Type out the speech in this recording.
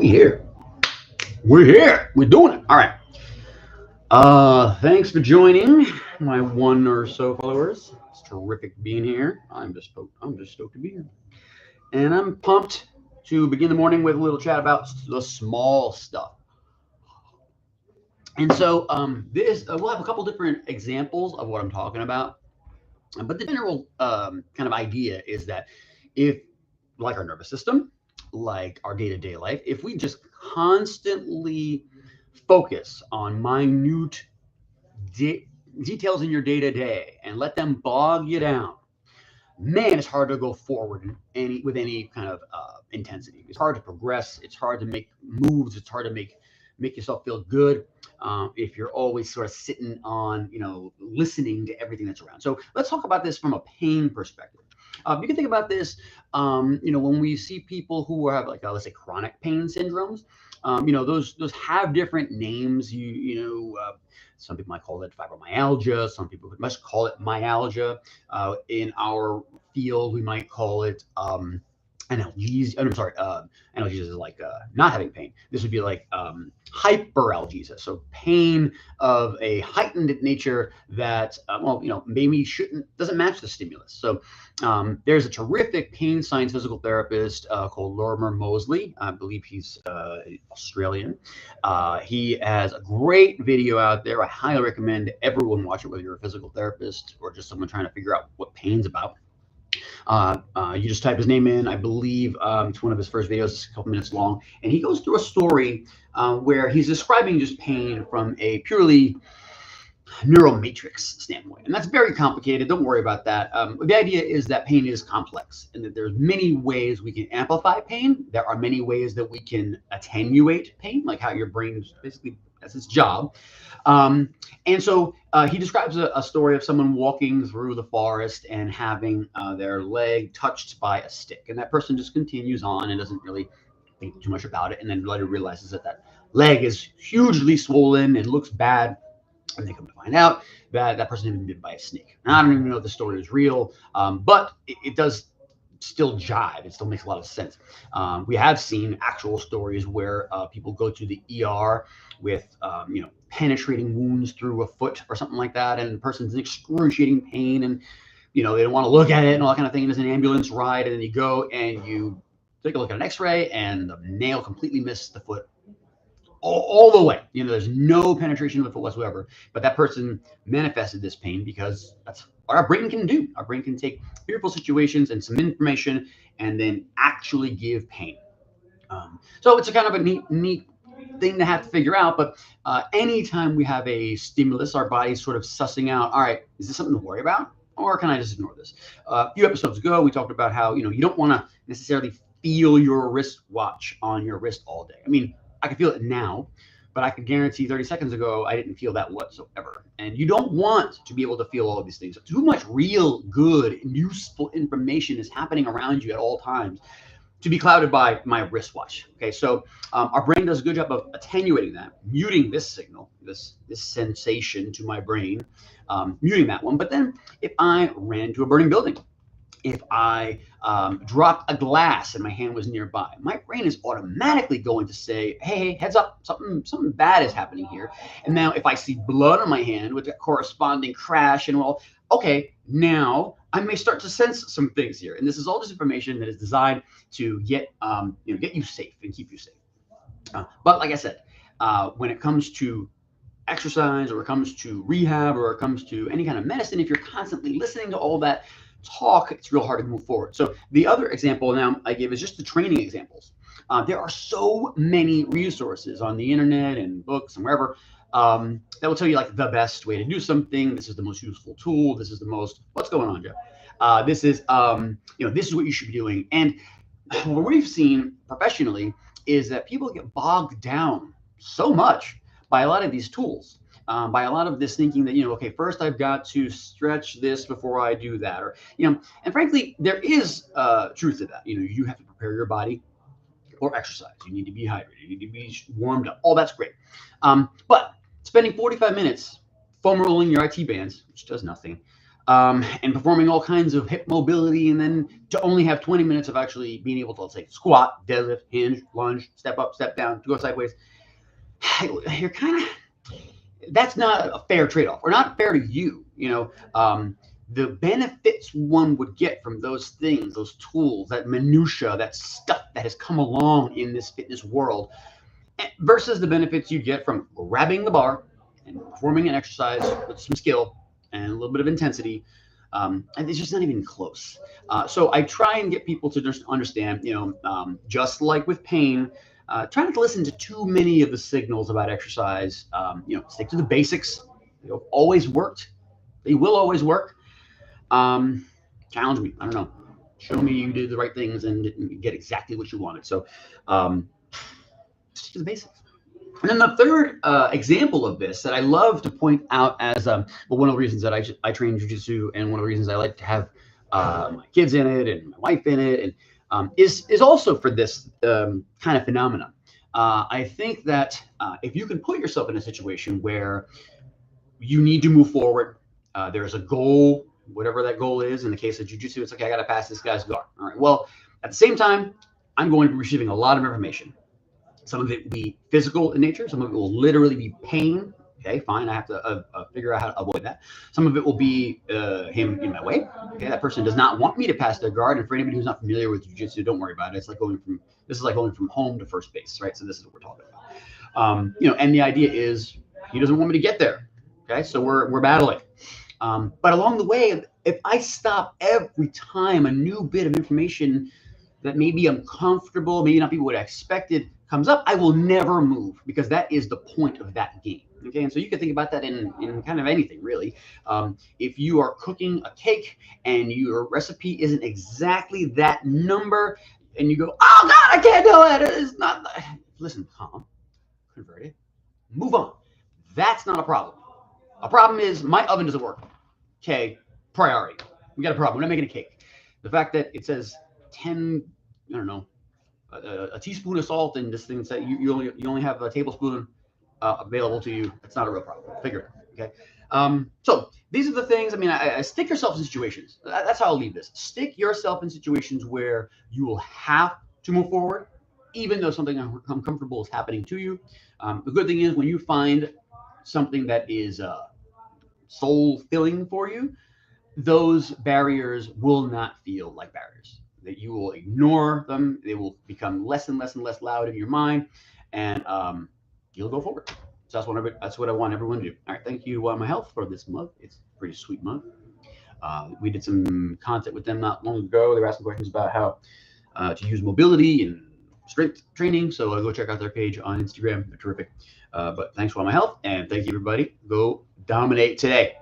We here. We're here. We're doing it. All right. Thanks for joining my one or so followers. It's terrific being here. I'm just stoked to be here, and I'm pumped to begin the morning with a little chat about the small stuff. And so, this we'll have a couple different examples of what I'm talking about, but the general kind of idea is that if, like our nervous system, like our day-to-day life, if we just constantly focus on minute de- details in your day-to-day and let them bog you down, man, it's hard to go forward in any with any kind of intensity. It's hard to progress. It's hard to make moves. It's hard to make yourself feel good if you're always sort of sitting on, listening to everything that's around. So let's talk about this from a pain perspective. You can think about this, when we see people who have like, let's say, chronic pain syndromes. Those have different names. Some people might call it fibromyalgia. Some people must call it myalgia. In our field, we might call it analgesia. I'm sorry, analgesia is like not having pain. This would be like hyperalgesia, so pain of a heightened nature that, maybe doesn't match the stimulus. So there's a terrific pain science physical therapist called Lorimer Moseley. I believe he's Australian. He has a great video out there. I highly recommend everyone watch it, whether you're a physical therapist or just someone trying to figure out what pain's about. You just type his name in. I believe it's one of his first videos. It's a couple minutes long, and he goes through a story where he's describing just pain from a purely neuromatrix standpoint, and that's very complicated. Don't worry about that. The idea is that pain is complex, and that there's many ways we can amplify pain. There are many ways that we can attenuate pain, like how your brain basically that's its job. And so he describes a story of someone walking through the forest and having their leg touched by a stick. And that person just continues on and doesn't really think too much about it. And then later realizes that leg is hugely swollen and looks bad. And they come to find out that that person had been bitten by a snake. And I don't even know if the story is real, but it does still jive. It still makes a lot of sense. We have seen actual stories where people go to the ER with, penetrating wounds through a foot or something like that, and the person's in excruciating pain, and they don't want to look at it and all that kind of thing. And there's an ambulance ride, and then you go and you take a look at an X-ray, and the nail completely missed the foot all the way. There's no penetration of the foot whatsoever, but that person manifested this pain because that's what our brain can do. Our brain can take fearful situations and some information and then actually give pain. So it's a kind of a neat thing to have to figure out. But anytime we have a stimulus, our body's sort of sussing out, all right, is this something to worry about? Or can I just ignore this? A few episodes ago, we talked about how, you don't want to necessarily feel your wristwatch on your wrist all day. I mean, I can feel it now, but I can guarantee 30 seconds ago, I didn't feel that whatsoever. And you don't want to be able to feel all of these things. Too much real, good, useful information is happening around you at all times to be clouded by my wristwatch. Okay, so our brain does a good job of attenuating that, muting this signal, this sensation to my brain, muting that one. But then if I ran to a burning building, if I dropped a glass and my hand was nearby, my brain is automatically going to say, hey, heads up, something bad is happening here. And now if I see blood on my hand with a corresponding crash and well, okay, now I may start to sense some things here. And this is all just information that is designed to get you safe and keep you safe. But like I said, when it comes to exercise, or it comes to rehab, or it comes to any kind of medicine, if you're constantly listening to all that talk, it's real hard to move forward. So the other example now I give is just the training examples. There are so many resources on the internet and books and wherever that will tell you like the best way to do something. This is the most useful tool. This is the most, what's going on, Jeff? This is what you should be doing. And what we've seen professionally is that people get bogged down so much by a lot of these tools. By a lot of this thinking that, okay, first I've got to stretch this before I do that, or, and frankly, there is truth to that. You have to prepare your body for exercise. You need to be hydrated. You need to be warmed up. All that's great. But spending 45 minutes foam rolling your IT bands, which does nothing, and performing all kinds of hip mobility, and then to only have 20 minutes of actually being able to, let's say, squat, deadlift, hinge, lunge, step up, step down, to go sideways. You're kind of, that's not a fair trade-off, or not fair to you. The benefits one would get from those things, those tools, that minutia, that stuff that has come along in this fitness world, versus the benefits you get from grabbing the bar and performing an exercise with some skill and a little bit of intensity. And it's just not even close. So I try and get people to just understand, just like with pain, try not to listen to too many of the signals about exercise. Stick to the basics. They've always worked. They will always work. Challenge me. I don't know. Show me you did the right things and get exactly what you wanted. So stick to the basics. And then the third example of this that I love to point out as one of the reasons that I train jiu-jitsu, and one of the reasons I like to have my kids in it and my wife in it, and is also for this kind of phenomenon. I think that if you can put yourself in a situation where you need to move forward, there's a goal, whatever that goal is. In the case of jiu-jitsu, it's like, I got to pass this guy's guard. All right. Well, at the same time, I'm going to be receiving a lot of information. Some of it will be physical in nature. Some of it will literally be pain. Okay, fine. I have to figure out how to avoid that. Some of it will be him in my way. Okay, that person does not want me to pass their guard. And for anybody who's not familiar with jiu-jitsu, don't worry about it. This is like going from home to first base, right? So this is what we're talking about. And the idea is he doesn't want me to get there. Okay, so we're battling. But along the way, if I stop every time a new bit of information that maybe uncomfortable, maybe not people would have expected, comes up, I will never move, because that is the point of that game. Okay, and so you can think about that in kind of anything, really. If you are cooking a cake and your recipe isn't exactly that number, and you go, oh God, I can't do it. It's not. Listen, calm, convert it, move on. That's not a problem. A problem is my oven doesn't work. Okay, priority. We got a problem. We're not making a cake. The fact that it says 10, I don't know, a teaspoon of salt in this thing that you only have a tablespoon available to you, it's not a real problem. Figure it out. Okay. So these are the things. I mean, I stick yourself in situations. That's how I'll leave this. Stick yourself in situations where you will have to move forward, even though something uncomfortable is happening to you. The good thing is, when you find something that is soul filling for you, those barriers will not feel like barriers. That you will ignore them. They will become less and less and less loud in your mind, and you'll go forward. So that's what I want everyone to do. All right, thank you, My Health, for this mug. It's a pretty sweet mug. We did some content with them not long ago. They were asking questions about how to use mobility and strength training. So go check out their page on Instagram. They're terrific. But thanks for My Health, and thank you, everybody. Go dominate today.